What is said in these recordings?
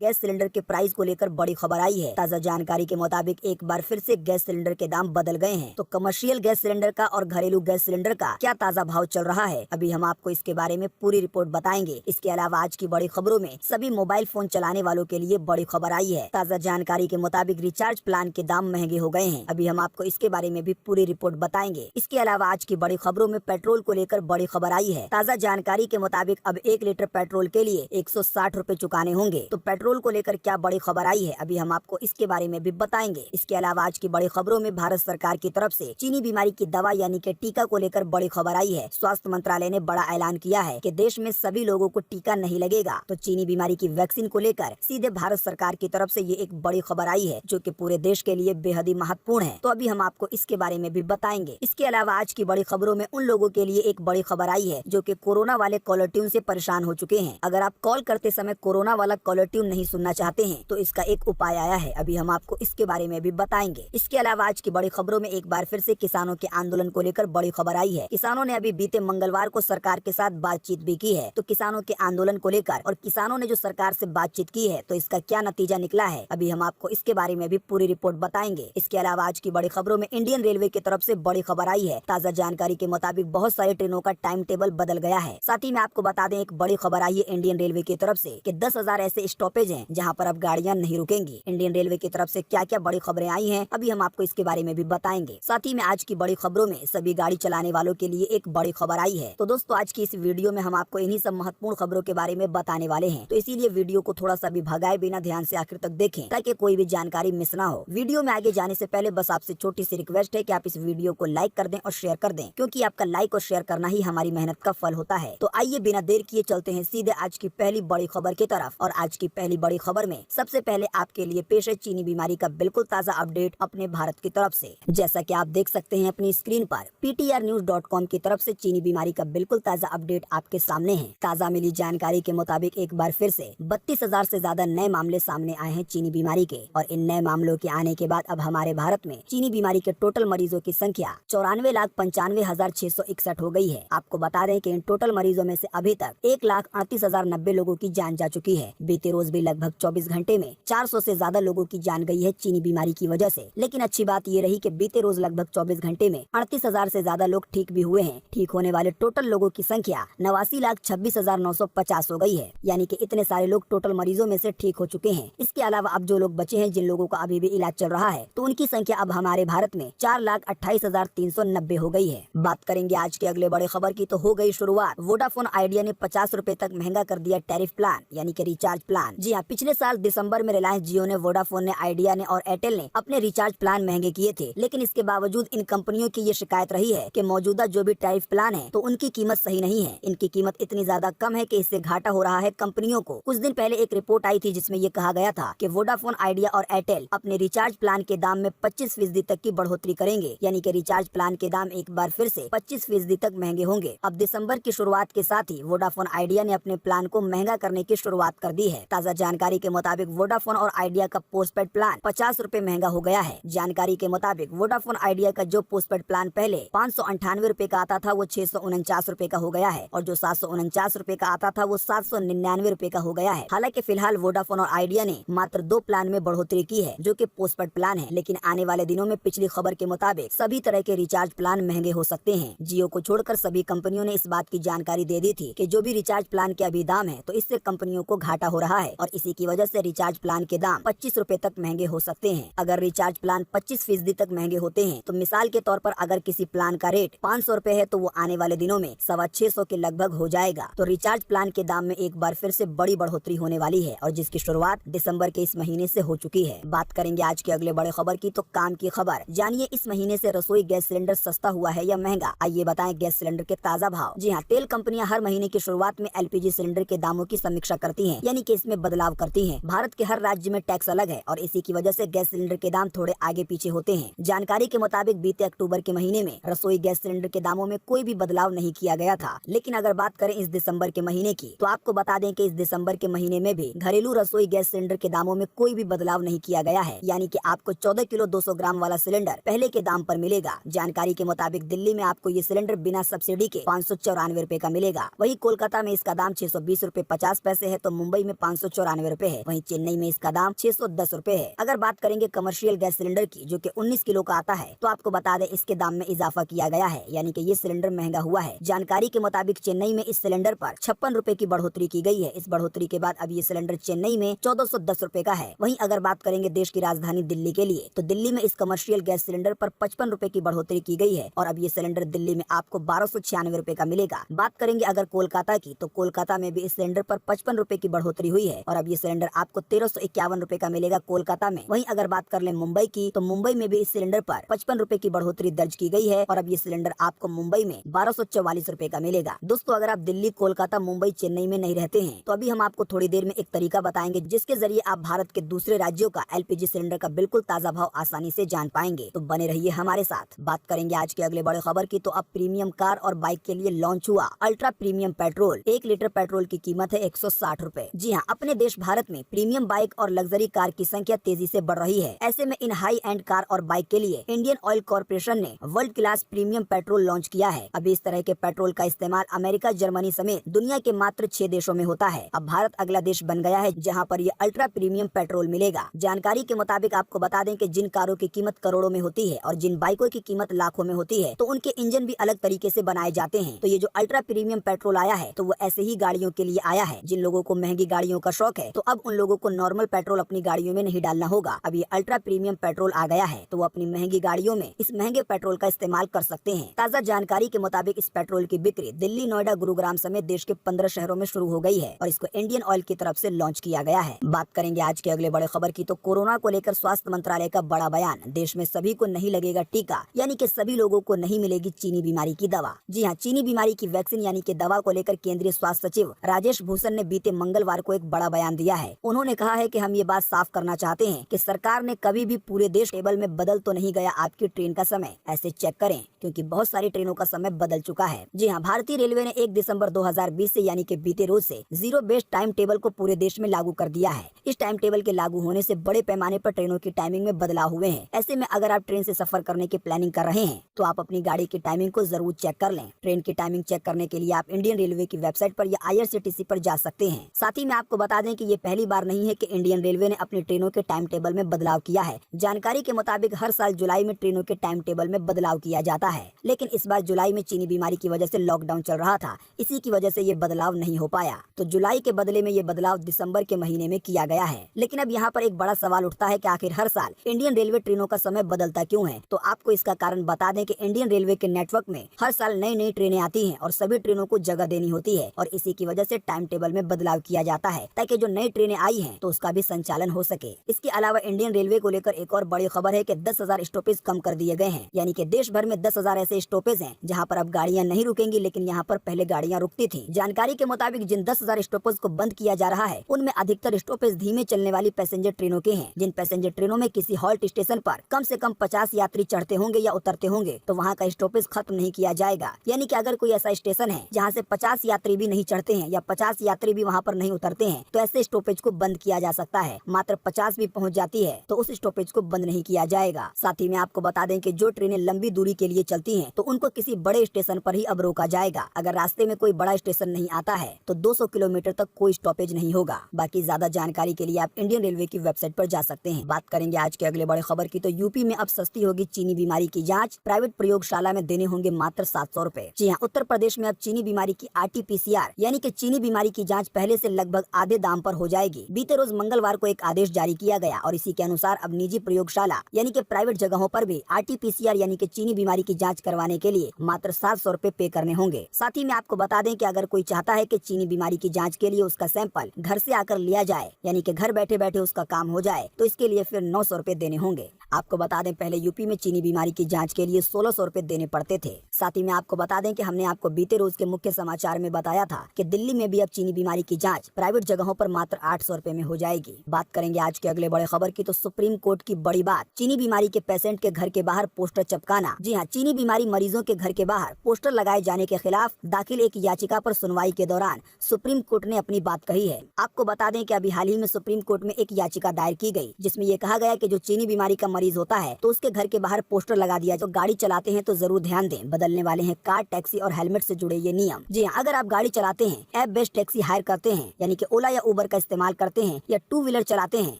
Gas cylinder के price को लेकर बड़ी खबर आई है। ताजा जानकारी के मुताबिक एक बार फिर से गैस सिलेंडर के दाम बदल गए हैं। तो कमर्शियल गैस सिलेंडर का और घरेलू गैस सिलेंडर का क्या ताजा भाव चल रहा है, अभी हम आपको इसके बारे में पूरी रिपोर्ट बताएंगे। इसके अलावा आज की बड़ी खबरों में सभी मोबाइल फोन चलाने वालों के लिए बड़ी खबर आई है। ताजा जानकारी के मुताबिक रिचार्ज प्लान के दाम महंगे हो गए हैं। अभी हम आपको इसके बारे में भी पूरी रिपोर्ट बताएंगे। इसके अलावा आज की बड़ी खबरों में पेट्रोल को लेकर बड़ी खबर आई है। ताजा जानकारी के मुताबिक अब 1 लीटर पेट्रोल के लिए 160 रूपए चुकाने होंगे। तो पेट्रोल को लेकर क्या बड़ी खबर आई है, अभी हम आपको इसके बारे में भी बताएंगे। इसके अलावा आज की बड़ी खबरों में भारत सरकार की तरफ से चीनी बीमारी की दवा यानी कि टीका को लेकर बड़ी खबर आई है। स्वास्थ्य मंत्रालय ने बड़ा ऐलान किया है कि देश में सभी लोगों को टीका नहीं लगेगा। तो चीनी बीमारी की वैक्सीन को लेकर सीधे भारत सरकार की तरफ से ये एक बड़ी खबर आई है, जो कि पूरे देश के लिए बेहद ही महत्वपूर्ण है। तो अभी हम आपको इसके बारे में भी बताएंगे। इसके अलावा आज की बड़ी खबरों में उन लोगों के लिए एक बड़ी खबर आई है जो कि कोरोना वाले कॉलर ट्यून से परेशान हो चुके हैं। अगर आप कॉल करते समय कोरोना वाला कॉलर ट्यून नहीं सुनना चाहते हैं तो इसका एक उपाय आया है। अभी हम आपको इसके बारे में भी बताएंगे। इसके अलावा आज की बड़ी खबरों में एक बार फिर से किसानों के आंदोलन को लेकर बड़ी खबर आई है। किसानों ने अभी बीते मंगलवार को सरकार के साथ बातचीत भी की है। तो किसानों के आंदोलन को लेकर और किसानों ने जो सरकार से बातचीत की है तो इसका क्या नतीजा निकला है, अभी हम आपको इसके बारे में भी पूरी रिपोर्ट बताएंगे। इसके अलावा आज की बड़ी खबरों में इंडियन रेलवे की तरफ से बड़ी खबर आई है। ताजा जानकारी के मुताबिक बहुत सारी ट्रेनों का टाइम टेबल बदल गया है। साथ ही में आपको बता दें, एक बड़ी खबर आई है इंडियन रेलवे की तरफ से कि 10,000 ऐसे स्टॉपेज हैं जहां पर अब गाड़ियां नहीं रुकेंगी। इंडियन रेलवे की तरफ से क्या क्या बड़ी खबरें आई हैं, अभी हम आपको इसके बारे में भी बताएंगे। साथ ही में आज की बड़ी खबरों में सभी गाड़ी चलाने वालों के लिए एक बड़ी खबर आई है। तो दोस्तों, आज की इस वीडियो में हम आपको इन्हीं सब महत्वपूर्ण खबरों के बारे में बताने वाले हैं। तो इसीलिए वीडियो को थोड़ा सा भी भगाए बिना ध्यान से आखिर तक देखें ताकि कोई भी जानकारी मिस ना हो। वीडियो में आगे जाने से पहले बस आपसे छोटी सी रिक्वेस्ट है कि आप इस वीडियो को लाइक कर दें और शेयर कर दें, क्योंकि आपका लाइक और शेयर करना ही हमारी मेहनत का फल होता है। तो आइए बिना देर किए चलते हैं सीधे आज की पहली बड़ी खबर की तरफ। और आज की पहली बड़ी खबर में सबसे पहले आपके लिए पेश है चीनी बीमारी का बिल्कुल ताजा अपडेट अपने भारत की तरफ से। जैसा कि आप देख सकते हैं अपनी स्क्रीन पर, PTRnews.com की तरफ से चीनी बीमारी का बिल्कुल ताजा अपडेट आपके सामने है। ताजा मिली जानकारी के मुताबिक एक बार फिर से 32,000 से ज्यादा नए मामले सामने आए हैं चीनी बीमारी के। और इन नए मामलों के आने के बाद अब हमारे भारत में चीनी बीमारी के टोटल मरीजों की संख्या 94,95,661 हो गई है। आपको बता दें कि इन टोटल मरीजों में से अभी तक 1,38,090 लोगों की जान जा चुकी है। बीते रोज भी लगभग 24 घंटे में 400 से ज्यादा लोगों की जान गई है चीनी बीमारी की वजह से। लेकिन अच्छी बात ये रही कि बीते रोज लगभग 24 घंटे में 38,000 से ज्यादा लोग ठीक भी हुए हैं। ठीक होने वाले टोटल लोगों की संख्या 89,26,950 हो गई है। यानी कि इतने सारे लोग टोटल मरीजों में से ठीक हो चुके हैं। इसके अलावा अब जो लोग बचे हैं, जिन लोगों का अभी भी इलाज चल रहा है, तो उनकी संख्या अब हमारे भारत में 4,28,390 हो गई है। बात करेंगे आज के अगले बड़े खबर की, तो हो गई शुरुआत। वोडाफोन आइडिया ने 50 रूपए तक महंगा कर दिया टैरिफ प्लान यानी कि रिचार्ज प्लान। जी हाँ, पिछले साल दिसंबर में रिलायंस जियो ने, वोडाफोन ने, आइडिया ने और एयरटेल ने अपने रिचार्ज प्लान महंगे किए थे। लेकिन इसके बावजूद इन कंपनियों की ये शिकायत रही है कि मौजूदा जो भी टैरिफ प्लान है तो उनकी कीमत सही नहीं है। इनकी कीमत इतनी ज्यादा कम है कि इससे घाटा हो रहा है कंपनियों को। कुछ दिन पहले एक रिपोर्ट आई थी जिसमें ये कहा गया था कि वोडाफोन आइडिया और एयरटेल अपने रिचार्ज प्लान के दाम में 25% तक की बढ़ोतरी करेंगे। यानी कि रिचार्ज प्लान के दाम एक बार फिर से 25% तक महंगे होंगे। अब दिसंबर की शुरुआत के साथ ही वोडाफोन आइडिया ने अपने प्लान को महंगा करने की शुरुआत कर दी है। ताजा जानकारी के मुताबिक वोडाफोन और आइडिया का पोस्टपेड प्लान 50 रूपए महंगा हो गया है। जानकारी के मुताबिक वोडाफोन आइडिया का जो पोस्टपेड प्लान पहले 598 रूपए का आता था वो 649 रूपए का हो गया है, और जो 749 रूपए का आता था वो 799 रूपए का हो गया है। हालांकि फिलहाल वोडाफोन और आइडिया ने मात्र 2 प्लान में बढ़ोतरी की है जो कि पोस्टपेड प्लान है। लेकिन आने वाले दिनों में पिछली खबर के मुताबिक सभी तरह के रिचार्ज प्लान महंगे हो सकते हैं। जियो को छोड़कर सभी कंपनियों ने इस बात की जानकारी दे दी थी कि जो भी रिचार्ज प्लान के अभी दाम है तो इससे कंपनियों को घाटा हो रहा है, और इसी की वजह से रिचार्ज प्लान के दाम 25 रूपए तक महंगे हो सकते हैं। अगर रिचार्ज प्लान 25% तक महंगे होते हैं तो मिसाल के तौर पर अगर किसी प्लान का रेट 500 रूपए है तो वो आने वाले दिनों में 650 के लगभग हो जाएगा। तो रिचार्ज प्लान के दाम में एक बार फिर से बड़ी बढ़ोतरी होने वाली है, और जिसकी शुरुआत दिसंबर के इस महीने से हो चुकी है। बात करेंगे आज के अगले बड़े खबर की, तो काम की खबर। जानिए इस महीने से रसोई गैस सिलेंडर सस्ता हुआ है या महंगा, आइए बताएं गैस सिलेंडर के ताजा भाव। जी हाँ, तेल कंपनियां हर महीने की शुरुआत में LPG सिलेंडर के दामों की समीक्षा करती हैं, यानी कि इसमें बदलाव करती हैं। भारत के हर राज्य में टैक्स अलग है और इसी की वजह से गैस सिलेंडर के दाम थोड़े आगे पीछे होते हैं। जानकारी के मुताबिक बीते अक्टूबर के महीने में रसोई गैस सिलेंडर के दामों में कोई भी बदलाव नहीं किया गया था। लेकिन अगर बात करें इस दिसंबर के महीने की, तो आपको बता दें कि इस दिसंबर के महीने में भी घरेलू रसोई गैस सिलेंडर के दामों में कोई भी बदलाव नहीं किया गया है। यानी कि आपको 14 किलो 200 ग्राम वाला सिलेंडर पहले के दाम पर मिलेगा। जानकारी के मुताबिक दिल्ली में आपको ये सिलेंडर बिना सब्सिडी के 594 रूपए का मिलेगा। वही कोलकाता में इसका दाम 620 रूपए 50 पैसे है, तो मुंबई में 594 ₹694 है। वहीं चेन्नई में इसका दाम ₹610 है। अगर बात करेंगे कमर्शियल गैस सिलेंडर की, जो कि 19 किलो का आता है, तो आपको बता दें इसके दाम में इजाफा किया गया है, यानी कि ये सिलेंडर महंगा हुआ है। जानकारी के मुताबिक चेन्नई में इस सिलेंडर पर ₹56 की बढ़ोतरी की गई है। इस बढ़ोतरी के बाद अब ये सिलेंडर चेन्नई में ₹1410 का है। वहीं अगर बात करेंगे देश की राजधानी दिल्ली के लिए, तो दिल्ली में इस कमर्शियल गैस सिलेंडर पर ₹55 की बढ़ोतरी की गई है और अब ये सिलेंडर दिल्ली में आपको ₹1296 का मिलेगा। बात करेंगे अगर कोलकाता की, तो कोलकाता में भी इस सिलेंडर पर ₹55 की बढ़ोतरी हुई है और अब ये सिलेंडर आपको ₹1351 का मिलेगा कोलकाता में। वहीं अगर बात कर ले मुंबई की, तो मुंबई में भी इस सिलेंडर पर ₹55 की बढ़ोतरी दर्ज की गई है और अब ये सिलेंडर आपको मुंबई में ₹1244 का मिलेगा। दोस्तों, अगर आप दिल्ली, कोलकाता, मुंबई, चेन्नई में नहीं रहते हैं, तो अभी हम आपको थोड़ी देर में एक तरीका बताएंगे जिसके जरिए आप भारत के दूसरे राज्यों का एलपीजी सिलेंडर का बिल्कुल ताज़ा भाव आसानी से जान पाएंगे। तो बने रहिए हमारे साथ। बात करेंगे आज के अगले बड़े खबर की, तो अब प्रीमियम कार और बाइक के लिए लॉन्च हुआ ultra premium petrol. 1 litre petrol की कीमत है ₹160। जी हाँ, अपने देश भारत में प्रीमियम बाइक और लग्जरी कार की संख्या तेजी से बढ़ रही है। ऐसे में इन हाई एंड कार और बाइक के लिए इंडियन ऑयल कॉर्पोरेशन ने world class premium petrol launch किया है। अभी इस तरह के पेट्रोल का इस्तेमाल अमेरिका, जर्मनी समेत दुनिया के मात्र 6 देशों में होता है। अब भारत अगला देश बन गया है जहां पर ये अल्ट्रा प्रीमियम पेट्रोल मिलेगा। जानकारी के मुताबिक आपको बता दें कि जिन कारों की कीमत करोड़ों में होती है और जिन बाइकों की कीमत लाखों में होती है, तो उनके इंजन भी अलग तरीके से बनाए जाते हैं। तो ये जो अल्ट्रा प्रीमियम पेट्रोल आया है, तो वो ऐसे ही गाड़ियों के लिए आया है। जिन लोगों को महंगी गाड़ियों का शौक है, तो अब उन लोगों को नॉर्मल पेट्रोल अपनी गाड़ियों में नहीं डालना होगा। अब ये अल्ट्रा प्रीमियम पेट्रोल आ गया है, तो वो अपनी महंगी गाड़ियों में इस महंगे पेट्रोल का इस्तेमाल कर सकते हैं। ताज़ा जानकारी के मुताबिक इस पेट्रोल की बिक्री दिल्ली, नोएडा, गुरुग्राम समेत देश के 15 शहरों में शुरू हो गई है और इसको इंडियन ऑयल की तरफ से लॉन्च किया गया है। बात करेंगे आज के अगले बड़े खबर की, तो कोरोना को लेकर स्वास्थ्य मंत्रालय का बड़ा बयान। देश में सभी को नहीं लगेगा टीका, यानी कि सभी लोगों को नहीं मिलेगी चीनी बीमारी की दवा। जी हाँ, चीनी बीमारी की वैक्सीन यानी कि दवा को लेकर केंद्रीय स्वास्थ्य सचिव राजेश भूषण ने बीते मंगलवार को एक बड़ा बयान दिया है। उन्होंने कहा है कि हम ये बात साफ करना चाहते हैं कि सरकार ने कभी भी पूरे देश टेबल में बदल तो नहीं गया आपकी ट्रेन का समय। ऐसे चेक करें, क्योंकि बहुत सारी ट्रेनों का समय बदल चुका है। जी हाँ, भारतीय रेलवे ने 1 दिसंबर 2020 से यानी कि बीते रोज से जीरो बेस्ड टाइम टेबल को पूरे देश में लागू कर दिया है। इस टाइम टेबल के लागू होने से बड़े पैमाने पर ट्रेनों की टाइमिंग में बदलाव हुए हैं। ऐसे में अगर आप ट्रेन से सफर करने की प्लानिंग कर रहे हैं, तो आप अपनी गाड़ी की टाइमिंग को जरूर चेक कर लें। ट्रेन की टाइमिंग चेक करने के लिए आप इंडियन रेलवे की वेबसाइट पर या IRCTC पर जा सकते हैं। साथ ही में आपको बता दें कि ये पहली बार नहीं है कि इंडियन रेलवे ने अपनी ट्रेनों के टाइम टेबल में बदलाव किया है। जानकारी के मुताबिक हर साल जुलाई में ट्रेनों के टाइम टेबल में बदलाव किया जाता है, लेकिन इस बार जुलाई में चीनी बीमारी की वजह से लॉकडाउन चल रहा था। इसी की वजह से ये बदलाव नहीं हो पाया, तो जुलाई के बदले में ये बदलाव दिसंबर के महीने में किया गया है। लेकिन अब यहाँ पर एक बड़ा सवाल उठता है कि आखिर हर साल इंडियन रेलवे ट्रेनों का समय बदलता क्यों है। तो आपको इसका कारण बता दें कि इंडियन रेलवे के नेटवर्क में हर साल नई नई ट्रेनें आती हैं और सभी ट्रेनों को जगह देनी होती है और इसी की वजह से टाइम टेबल में बदलाव किया जाता है ताकि जो नई ट्रेनें आई हैं तो उसका भी संचालन हो सके। इसके अलावा इंडियन रेलवे को लेकर एक और बड़ी खबर है कि 10,000 स्टॉपेज कम कर दिए गए हैं, यानी कि देश भर में 10,000 ऐसे स्टॉपेज हैं जहां पर अब गाड़ियां नहीं रुकेंगी, लेकिन यहां पर पहले गाड़ियां रुकती थी। जानकारी के मुताबिक जिन 10,000 स्टॉपेज को बंद किया जा रहा है, उनमें अधिकतर स्टॉपेज धीमे चलने वाली पैसेंजर ट्रेनों के हैं। जिन पैसेंजर ट्रेनों में किसी हॉल्ट स्टेशन पर कम से कम 50 यात्री चढ़ते होंगे या उतरते होंगे, तो वहाँ का स्टॉपेज खत्म नहीं किया जाएगा। यानी कि अगर कोई ऐसा स्टेशन है जहाँ से 50 यात्री भी नहीं चढ़ते हैं या 50 यात्री भी वहाँ पर नहीं उतरते हैं, तो ऐसे स्टॉपेज को बंद किया जा सकता है। मात्र 50 भी पहुँच जाती है तो उस स्टॉपेज को बंद नहीं किया जाएगा। साथ ही में आपको बता दें कि जो ट्रेनें लंबी दूरी के लिए चलती हैं, तो उनको किसी बड़े स्टेशन पर ही अब रोका जाएगा। अगर रास्ते में कोई बड़ा स्टेशन नहीं आता है तो 200 किलोमीटर तक कोई स्टॉपेज नहीं होगा। बाकी ज्यादा जानकारी के लिए आप इंडियन रेलवे की वेबसाइट पर जा सकते हैं। बात करेंगे आज के अगले बड़े खबर की, तो यूपी में अब सस्ती होगी चीनी बीमारी की जांच। प्राइवेट प्रयोगशाला में देने होंगे मात्र 700 रुपए। जी हाँ, उत्तर प्रदेश में अब चीनी बीमारी की RT-PCR यानी कि चीनी बीमारी की जांच पहले से लगभग आधे दाम पर हो जाएगी। बीते रोज मंगलवार को एक आदेश जारी किया गया और इसी के अनुसार अब निजी प्रयोगशाला यानी कि प्राइवेट जगहों पर भी RT-PCR यानी कि चीनी बीमारी की जांच करवाने के लिए मात्र 700 रुपए पे करने होंगे। साथ ही में आपको बता दें कि अगर कोई चाहता है कि चीनी बीमारी की जांच के लिए उसका सैंपल घर से आकर लिया जाए, यानी कि घर बैठे बैठे उसका काम हो जाए, तो इसके लिए फिर 900 रुपए देने होंगे। आपको बता दें पहले यूपी में चीनी बीमारी की जांच के लिए 1600 रुपए देने पड़ते थे। साथ ही में आपको बता दें कि हमने आपको बीते रोज के मुख्य समाचार में बताया था कि दिल्ली में भी अब चीनी बीमारी की जांच प्राइवेट जगहों पर मात्र 800 रुपए में हो जाएगी। बात करेंगे आज के अगले बड़े खबर की, तो सुप्रीम कोर्ट की बड़ी बात, चीनी बीमारी के पेशेंट के घर के बाहर पोस्टर चिपकाना। जी हाँ, चीनी बीमारी मरीजों के घर के बाहर पोस्टर लगाए जाने के खिलाफ दाखिल एक याचिका पर सुनवाई के दौरान सुप्रीम कोर्ट ने अपनी बात कही है। आपको बता दें कि अभी हाल ही में सुप्रीम कोर्ट में एक याचिका दायर की गई जिसमें ये कहा गया कि जो चीनी बीमारी का मरीज होता है तो उसके घर के बाहर पोस्टर लगा दिया। तो गाड़ी चलाते हैं तो जरूर ध्यान दें, बदलने वाले हैं कार, टैक्सी और हेलमेट से जुड़े ये नियम। जी हाँ, अगर आप गाड़ी चलाते हैं, ऐप बेस्ड टैक्सी हायर करते हैं यानी कि ओला या उबर का इस्तेमाल करते हैं, या टू व्हीलर चलाते हैं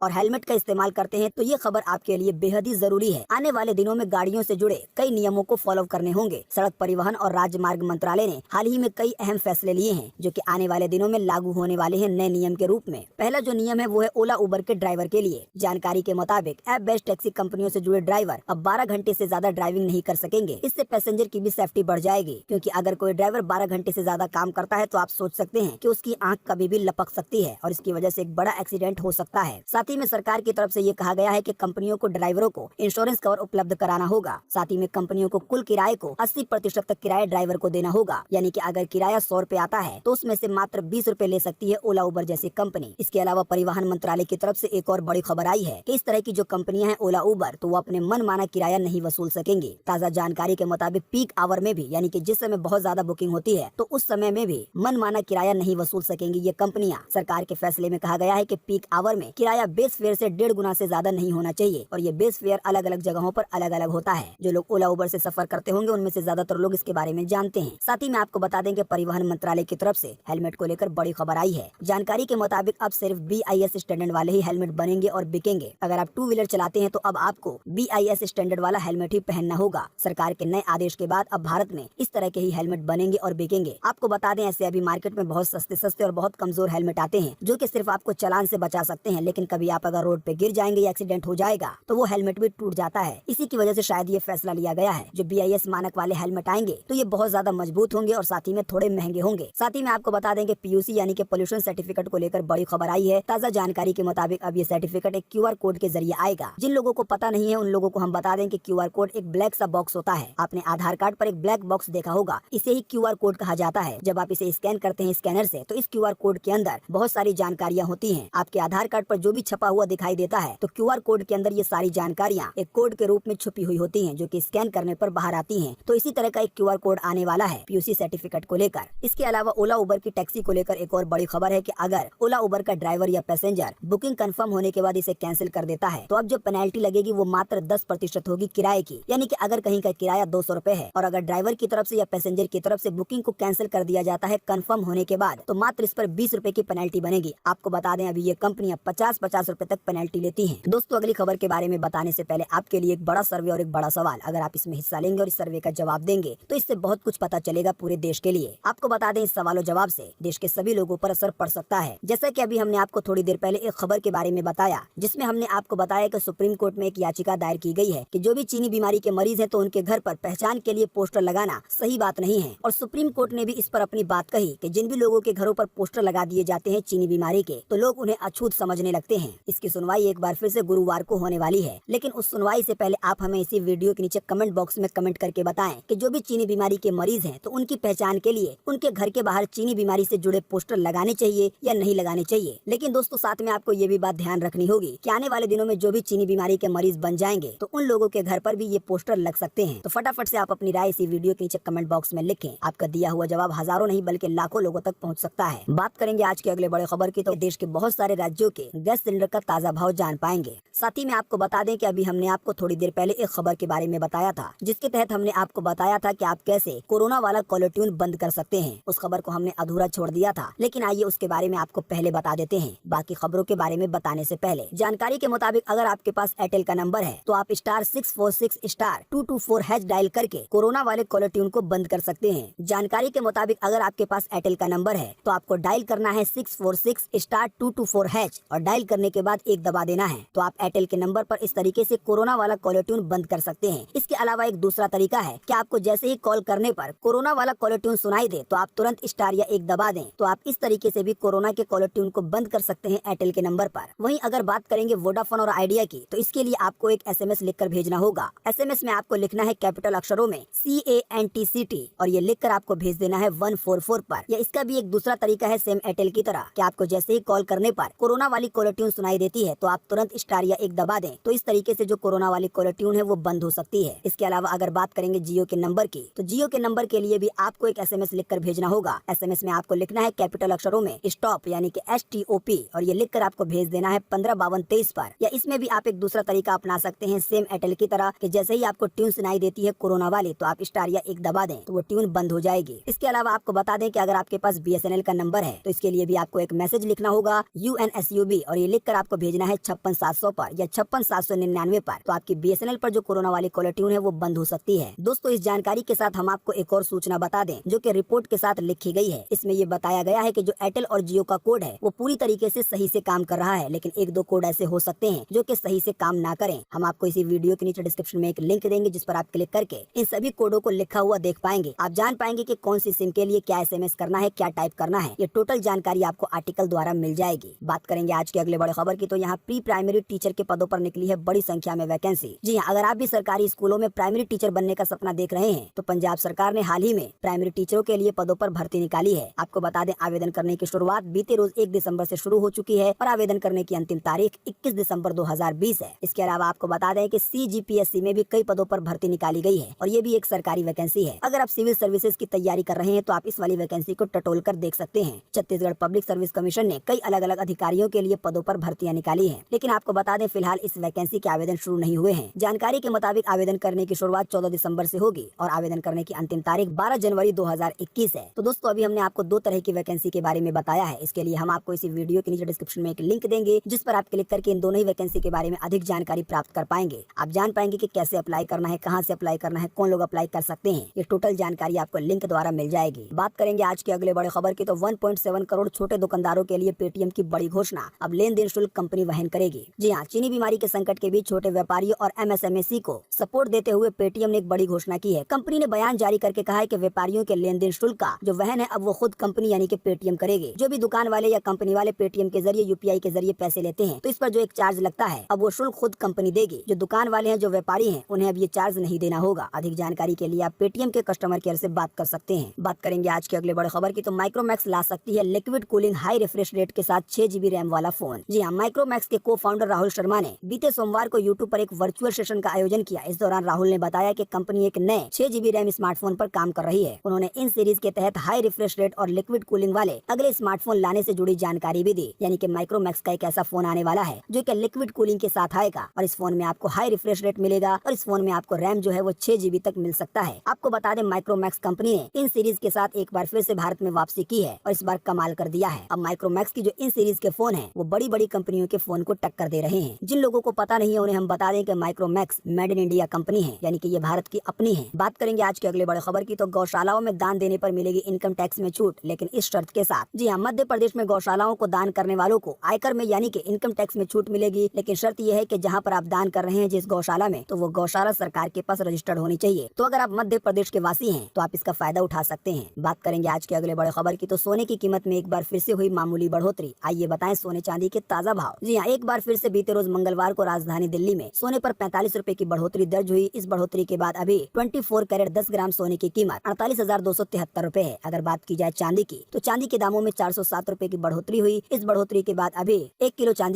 और हेलमेट का इस्तेमाल करते हैं, तो ये खबर आपके लिए बेहद ही जरूरी है। आने वाले दिनों में गाड़ियों से जुड़े कई नियमों को फॉलो करने होंगे। सड़क परिवहन और राजमार्ग मंत्रालय ने हाल ही में कई अहम फैसले लिए हैं जो कि आने वाले दिनों में लागू होने वाले हैं नए नियम के रूप में। पहला जो नियम है वो है ओला उबर के ड्राइवर के लिए। जानकारी के मुताबिक ऐप बेस्ड टैक्सी कंपनियों से जुड़े ड्राइवर अब 12 घंटे से ज्यादा ड्राइविंग नहीं कर सकेंगे। इससे पैसेंजर की भी सेफ्टी बढ़ जाएगी, क्योंकि अगर कोई ड्राइवर 12 घंटे से ज्यादा काम करता है तो आप सोच सकते हैं कि उसकी आंख कभी भी लपक सकती है और इसकी वजह से एक बड़ा एक्सीडेंट हो सकता है। साथ ही में सरकार की तरफ से ये कहा गया है कि कंपनियों को ड्राइवरों को इंश्योरेंस कवर उपलब्ध कराना होगा। साथ ही में कंपनियों को कुल किराए को 80% तक किराया ड्राइवर को देना होगा, यानी कि अगर किराया 100 रुपए आता है तो उसमें से मात्र 20 रुपए ले सकती है ओला उबर जैसी कंपनी। इसके अलावा परिवहन मंत्रालय की तरफ से एक और बड़ी खबर आई है कि इस तरह की जो कंपनियां हैं ओला उबर, तो वो अपने मनमाना किराया नहीं वसूल सकेंगी। ताज़ा जानकारी के मुताबिक पीक आवर में भी, यानी कि जिस समय बहुत ज्यादा बुकिंग होती है, तो उस समय में भी मनमाना किराया नहीं वसूल सकेंगी ये कंपनियां। सरकार के फैसले में कहा गया है कि पीक आवर में किराया बेस फेयर से 1.5 गुना से ज्यादा नहीं होना चाहिए और ये बेस फेयर अलग अलग जगहों पर अलग अलग होता है। जो लोग ओला उबर से सफर करते होंगे उनमें से ज्यादातर लोग इसके बारे में जानते हैं। साथ ही में आपको बता दें कि परिवहन मंत्रालय की तरफ से हेलमेट को लेकर बड़ी खबर आई है। जानकारी के मुताबिक अब सिर्फ BIS स्टैंडर्ड वाले ही हेलमेट बनेंगे और बिकेंगे। अगर आप टू व्हीलर चलाते हैं तो अब आपको BIS स्टैंडर्ड वाला हेलमेट ही पहनना होगा। सरकार के नए आदेश के बाद अब भारत में इस तरह के ही हेलमेट बनेंगे और बिकेंगे। आपको बता दें, ऐसे अभी मार्केट में बहुत सस्ते सस्ते और बहुत कमजोर हेलमेट आते हैं जो कि सिर्फ आपको चालान से बचा सकते हैं, लेकिन कभी आप अगर रोड पे गिर जाएंगे या एक्सीडेंट हो जाएगा तो वो हेलमेट भी टूट जाता है। इसी की वजह से शायद ये फैसला लिया गया है। जो BIS मानक वाले हेलमेट आएंगे तो ये बहुत ज्यादा मजबूत होंगे और साथ ही में थोड़े महंगे होंगे। साथ ही में आपको बता दें कि PUC यानी कि पोल्यूशन सर्टिफिकेट को लेकर बड़ी खबर आई है। ताज़ा जानकारी के मुताबिक अब ये सर्टिफिकेट एक QR कोड के जरिए आएगा। जिन लोगों को पता नहीं है उन लोगों को हम बता दें कि QR कोड एक ब्लैक सा बॉक्स होता है। आपने आधार कार्ड पर एक ब्लैक बॉक्स देखा होगा, इसे ही QR कोड कहा जाता है। जब आप इसे स्कैन करते हैं स्कैनर से, तो इस QR कोड के अंदर बहुत सारी जानकारियाँ होती हैं। आपके आधार कार्ड पर जो भी छपा हुआ दिखाई देता है, तो QR कोड के अंदर ये सारी जानकारियाँ एक कोड के रूप में छुपी हुई होती हैं, जो कि स्कैन करने पर बाहर आती हैं। तो इसी तरह का एक QR कोड आने वाला है PUC सर्टिफिकेट को लेकर। इसके अलावा ओला उबर की टैक्सी को लेकर एक और बड़ी खबर है कि अगर ओला उबर का ड्राइवर या पैसेंजर बुकिंग कंफर्म होने के बाद इसे कैंसिल कर देता है तो अब जो पेनल्टी लगेगी वो मात्र 10% होगी किराए की। यानी कि अगर कहीं का किराया 200 रुपए है और अगर ड्राइवर की तरफ से या पैसेंजर की तरफ से बुकिंग को कैंसिल कर दिया जाता है कंफर्म होने के बाद, तो मात्र इस पर 20 रुपए की पेनल्टी बनेगी। आपको बता दें, अभी ये कंपनियां 50-50 रुपए तक पेनल्टी लेती हैं। दोस्तों, अगली खबर के बारे में बताने से पहले आपके लिए एक बड़ा सर्वे और एक बड़ा सवाल। अगर आप इसमें हिस्सा लेंगे और इस सर्वे का जवाब देंगे तो इससे बहुत कुछ पता चलेगा पूरे देश के लिए। आपको बता दें, इस सवाल और जवाब से देश के सभी लोगों पर असर पड़ सकता है। जैसा कि अभी हमने आपको थोड़ी देर पहले एक खबर के बारे में बताया, जिसमें हमने आपको बताया कि सुप्रीम कोर्ट में एक याचिका दायर की गई है कि जो भी चीनी बीमारी के मरीज हैं तो उनके घर पर पहचान के लिए पोस्टर लगाना सही बात नहीं है। और सुप्रीम कोर्ट ने भी इस पर अपनी बात कही कि जिन भी लोगों के घरों पर पोस्टर लगा दिए जाते हैं चीनी बीमारी के, तो लोग उन्हें अछूत समझने लगते हैं। इसकी सुनवाई एक बार फिर से गुरुवार को होने वाली है, लेकिन उस सुनवाई से पहले आप हमें इसी वीडियो के नीचे कमेंट बॉक्स में कमेंट करके बताएं कि जो भी चीनी बीमारी के मरीज हैं तो उनकी पहचान के लिए उनके घर के बाहर चीनी बीमारी से जुड़े पोस्टर लगाने चाहिए या नहीं लगाने चाहिए। लेकिन दोस्तों, साथ में आपको ये भी बात ध्यान रखनी होगी कि आने वाले दिनों में जो भी चीनी बीमारी के मरीज बन जाएंगे तो उन लोगों के घर पर भी ये पोस्टर लग सकते हैं। तो फटाफट से आप अपनी राय इसी वीडियो के नीचे कमेंट बॉक्स में लिखें। आपका दिया हुआ जवाब हजारों नहीं बल्कि लाखों लोगों तक पहुंच सकता है। बात करेंगे आज के अगले बड़े खबर की, तो देश के बहुत सारे राज्यों के गैस सिलेंडर का ताजा भाव जान पाएंगे। साथ ही में आपको बता दें कि अभी हमने आपको थोड़ी देर पहले एक खबर के बारे में बताया था, जिसके तहत हमने आपको बताया था कि आप कैसे कोरोना वाला कॉलर ट्यून बंद कर सकते हैं। उस खबर को हमने अधूरा छोड़ दिया था, लेकिन आइए उसके बारे में आपको पहले बता देते हैं। बाकी खबरों के बारे में बताने से पहले जानकारी के मुताबिक अगर आपके पास एयरटेल का नंबर है तो आप *646*224# डायल करके कोरोना वाले कॉलर ट्यून को बंद कर सकते हैं। जानकारी के मुताबिक अगर आपके पास एयरटेल का नंबर है तो आपको डायल करना है 646*224# और डायल करने के बाद एक दबा देना है। तो आप एयरटेल के नंबर पर इस तरीके से कोरोना वाला कॉलर ट्यून बंद कर सकते हैं। इसके अलावा एक दूसरा तरीका है कि आपको जैसे ही कॉल करने पर कोरोना वाला कॉलर ट्यून सुनाई दे तो आप तुरंत स्टार या एक दबा दें। तो आप इस तरीके से भी कोरोना के कॉलर ट्यून को बंद कर सकते हैं एयरटेल के नंबर पर। वहीं अगर बात करेंगे वोडाफोन और आइडिया की, तो इसके लिए आपको एक SMS लिखकर भेजना होगा। SMS में आपको लिखना है कैपिटल अक्षरों में CANTCT और ये लिखकर आपको भेज देना है 144 पर। या इसका भी एक दूसरा तरीका है सेम एयरटेल की तरह कि आपको जैसे ही कॉल करने पर कोरोना वाली कॉलर ट्यून सुनाई देती है तो आप तुरंत स्टार या एक दबा दें। तो इस तरीके से जो कोरोना वाली कॉलर ट्यून है वो बंद हो सकती है। इसके अलावा अगर बात करेंगे जियो के नंबर की, तो जियो के नंबर के लिए भी आपको एक SMS लिखकर भेजना होगा। SMS में आपको लिखना है कैपिटल अक्षरों में स्टॉप यानी कि STOP और ये लिखकर आपको भेज देना है 155223 पर। या इसमें भी आप एक दूसरा तरीका तरीका अपना सकते हैं सेम एयरटेल की तरह कि जैसे ही आपको ट्यून सुनाई देती है कोरोना वाली तो आप स्टार या एक दबा दें तो वो ट्यून बंद हो जाएगी। इसके अलावा आपको बता दें कि अगर आपके पास BSNL का नंबर है तो इसके लिए भी आपको एक मैसेज लिखना होगा UNSUB और ये लिखकर आपको भेजना है 56 700 पर या 56 799 पर। तो आपकी BSNL पर जो कोरोना वाली कॉलर ट्यून है वो बंद हो सकती है। दोस्तों, इस जानकारी के साथ हम आपको एक और सूचना बता दें जो कि रिपोर्ट के साथ लिखी गई है। इसमें ये बताया गया है कि जो एयरटेल और जियो का कोड है वो पूरी तरीके से सही से काम कर रहा है, लेकिन एक दो कोड ऐसे हो सकते हैं जो कि सही से काम ना करें। हम आपको इसी वीडियो के नीचे डिस्क्रिप्शन में एक लिंक देंगे जिस पर आप क्लिक करके इन सभी कोडों को लिखा हुआ देख पाएंगे। आप जान पाएंगे कि कौन सी सिम के लिए क्या SMS करना है, क्या टाइप करना है। ये टोटल जानकारी आपको आर्टिकल द्वारा मिल जाएगी। बात करेंगे आज के अगले बड़े खबर की, तो यहाँ प्री प्राइमरी टीचर के पदों पर निकली है बड़ी संख्या में वैकेंसी। जी हाँ, अगर आप भी सरकारी स्कूलों में प्राइमरी टीचर बनने का सपना देख रहे हैं तो पंजाब सरकार ने हाल ही में प्राइमरी टीचरों के लिए पदों पर भर्ती निकाली है। आपको बता दें, आवेदन करने की शुरुआत बीते रोज 1 दिसंबर से शुरू हो चुकी है और आवेदन करने की अंतिम तारीख 21 दिसंबर 2020 है। इसके अलावा आपको बता दें कि CGPSC में भी कई पदों पर भर्ती निकाली गई है और ये भी एक सरकारी वैकेंसी है। अगर आप सिविल सर्विसेज की तैयारी कर रहे हैं तो आप इस वाली वैकेंसी को टटोल कर देख सकते हैं। छत्तीसगढ़ पब्लिक सर्विस कमीशन ने कई अलग अलग अधिकारियों के लिए पदों पर भर्तियां निकाली है, लेकिन आपको बता दें फिलहाल इस वैकेंसी के आवेदन शुरू नहीं हुए हैं। जानकारी के मुताबिक आवेदन करने की शुरुआत 14 दिसंबर से होगी और आवेदन करने की अंतिम तारीख 12 जनवरी 2021 है। तो दोस्तों, अभी हमने आपको 2 तरह की वैकेंसी के बारे में बताया है। इसके लिए हम आपको इसी वीडियो के नीचे डिस्क्रिप्शन में एक लिंक देंगे जिस पर आप क्लिक करके इन दोनों ही वैकेंसी के बारे में अधिक जानकारी प्राप्त कर पाएंगे। आप जान पाएंगे कि कैसे अप्लाई करना है, कहां से अप्लाई करना है, कौन लोग अप्लाई कर सकते हैं। ये टोटल जानकारी आपको लिंक द्वारा मिल जाएगी। बात करेंगे आज के अगले बड़े खबर की, तो 1.7 करोड़ छोटे दुकानदारों के लिए पेटीएम की बड़ी घोषणा। अब लेन देन शुल्क कंपनी वहन करेगी। जी हाँ, चीनी बीमारी के संकट के बीच छोटे व्यापारियों और MSMEC को सपोर्ट देते हुए पेटीएम ने एक बड़ी घोषणा की है। कंपनी ने बयान जारी करके कहा है कि व्यापारियों के लेन देन शुल्क का जो वहन है अब वो खुद कंपनी यानी कि पेटीएम करेगी। जो भी दुकान वाले या कंपनी वाले पेटीएम के जरिए UPI के जरिए पैसे लेते हैं तो इस पर जो एक चार्ज लगता है अब वो शुल्क खुद कंपनी देगी। जो दुकान वाले हैं, जो व्यापारी हैं, उन्हें अब ये चार्ज नहीं देना होगा। अधिक जानकारी के लिए आप पेटीएम के कस्टमर केयर से बात कर सकते हैं। बात करेंगे आज के अगले बड़े खबर की, तो माइक्रोमैक्स ला सकती है liquid cooling high refresh rate के साथ 6 GB रैम वाला फोन। जी हाँ, माइक्रोमैक्स के को फाउंडर राहुल शर्मा ने बीते सोमवार को यूट्यूब पर एक वर्चुअल सेशन का आयोजन किया। इस दौरान राहुल ने बताया कि कंपनी एक नए 6 GB रैम स्मार्टफोन पर काम कर रही है। उन्होंने इन सीरीज के तहत हाई रिफ्रेश रेट और लिक्विड कूलिंग वाले अगले स्मार्टफोन लाने से जुड़ी जानकारी भी दी। यानी कि माइक्रोमैक्स का एक ऐसा फोन आने वाला है जो कि लिक्विड कूलिंग के साथ आएगा और इस फोन में आपको हाई रिफ्रेश रेट मिलेगा और इस फोन में आपको रैम जो है वो 6 GB तक मिल सकता है। आपको बता दें, माइक्रोमैक्स कंपनी ने इन सीरीज के साथ एक बार फिर से भारत में वापसी की है और इस बार कमाल कर दिया है। अब माइक्रोमैक्स की जो इन सीरीज के फोन हैं वो बड़ी बड़ी कंपनियों के फोन को टक्कर दे रहे हैं। जिन लोगों को पता नहीं है उन्हें हम बता दें कि Micromax made in India company है, यानी कि ये भारत की अपनी है। बात करेंगे आज के अगले बड़े खबर की, तो गौशालाओं में दान देने पर मिलेगी इनकम टैक्स में छूट, लेकिन इस शर्त के साथ। जी हाँ, मध्य प्रदेश में गौशालाओं को दान करने वालों को आयकर में यानी कि इनकम टैक्स में छूट मिलेगी, लेकिन शर्त यह है कि जहाँ पर आप दान कर रहे हैं जिस गौशाला में, तो वो गौशाला सरकार के पास रजिस्टर्ड होनी चाहिए। तो अगर आप मध्य प्रदेश के वासी हैं तो आप इसका फायदा उठा सकते हैं। बात करेंगे आज के अगले बड़े खबर की, तो सोने की कीमत में एक बार फिर से हुई मामूली बढ़ोतरी। आइए बताएं सोने चांदी के ताजा भाव। जी हाँ, एक बार फिर से बीते रोज मंगलवार को राजधानी दिल्ली में सोने पर 45 रुपए की बढ़ोतरी दर्ज हुई। इस बढ़ोतरी के बाद अभी 24 कैरेट 10 ग्राम सोने की कीमत 48,273 रुपए है। अगर बात की जाए चांदी की, तो चांदी के दामों में 407 रुपए की बढ़ोतरी हुई। इस बढ़ोतरी के बाद अभी 1 किलो चांदी